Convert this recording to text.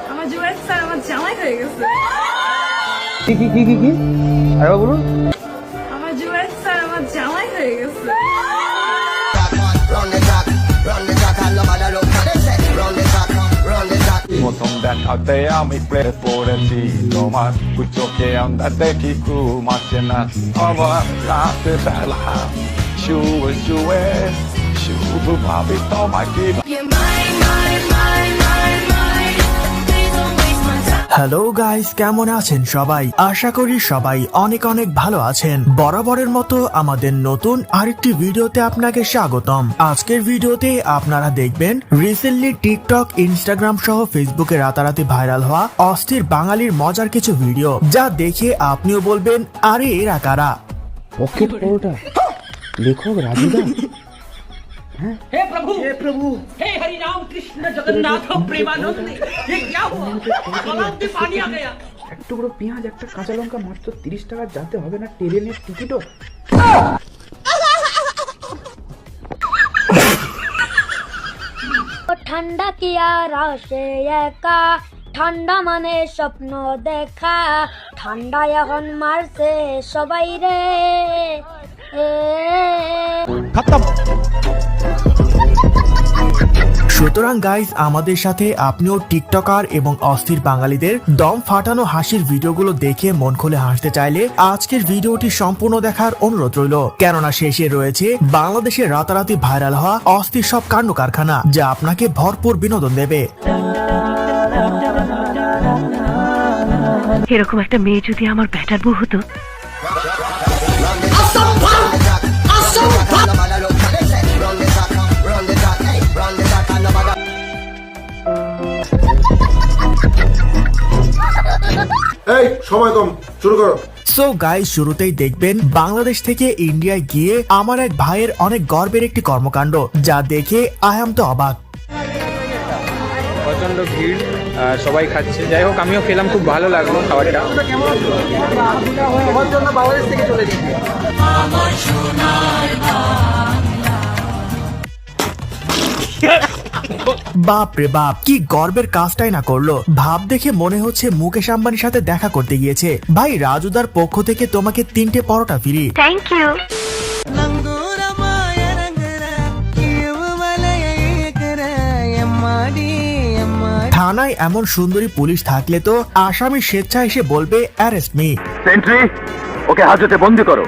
আমার জুয়েল স্যার আমার জামাই হয়ে গেছে। কি কি কি কি কি আরে বলুন। আমার জুয়েল স্যার আমার জামাই হয়ে গেছে। প্রথম দেখাতে আমি প্রেমে পড়েছি তোমার কুচোকে আন্দাজে কিছু মাসে না আবার রাতে বেলা শুয়ে শুয়ে শুধু ভাবি তোমাকে। হ্যালো গাইস, কেমন আছেন সবাই? আশা করি সবাই অনেক অনেক ভালো আছেন। বরাবরের মতো আমাদের নতুন আরেকটি ভিডিওতে আপনাকে স্বাগতম। আজকের ভিডিওতে আপনারা দেখবেন রিসেন্টলি টিকটক, ইনস্টাগ্রাম সহ ফেসবুকে রাতারাতি ভাইরাল হওয়া অস্থির বাঙালির মজার কিছু ভিডিও, যা দেখে আপনিও বলবেন আরে এরা কারা। পকেট পরোটা লেখক রাজুদা। हे प्रभु हे हरि राम कृष्ण जगन्नाथ प्रेमानंद ये क्या हुआ गलाव में पानी आ गया। এক টুকরো পেঁয়াজ, একটা কাঁচা লঙ্কা, মাত্র 30 টাকা। যাতে হবে না ট্রেনের টিকিটও। ঠান্ডা কি আর আসে একা, ঠান্ডা মানে স্বপ্ন দেখা, ঠান্ডা এখন মারছে সবাই রে। সুতরাং গাইস, আমাদের সাথে আপনিও টিকটকার এবং অস্থির বাঙালিদের দম ফাটানো হাসির ভিডিওগুলো দেখে মন খুলে হাসতে চাইলে আজকের ভিডিওটি সম্পূর্ণ দেখার অনুরোধ রইল, কেননা শেষে রয়েছে বাংলাদেশের রাতারাতি ভাইরাল হওয়া অস্থির সব কাণ্ড কারখানা, যা আপনাকে ভরপুর বিনোদন দেবে। এরকম একটা মেয়ে যদি আমার ব্যাটার বউ হতো। এই সময় কম, শুরু করো। সো গাইস, শুরুতেই দেখবেন বাংলাদেশ থেকে ইন্ডিয়ায় গিয়ে আমার এক ভাইয়ের অনেক গর্বের একটি কর্মকাণ্ড, যা দেখে আই এম তো অবাক। প্রচন্ড ভিড়, সবাই খাচ্ছে। যাই হোক, আমিও খেলাম, খুব ভালো লাগলো খাবারটা। বাপ রে বাপ, কি গর্বের কাজটাই না করলো। ভাব দেখে মনে হচ্ছে মুকেশ আম্বানির সাথে দেখা করতে গিয়েছে। ভাই, রাজুদার পক্ষ থেকে তোমাকে 3টে পরোটা ফ্রি। Thank you. থানায় এমন সুন্দরী পুলিশ থাকলে তো আসামি স্বেচ্ছা এসে বলবে অ্যারেস্ট মি। সেন্ট্রি, ওকে হাজতে বন্দি করো।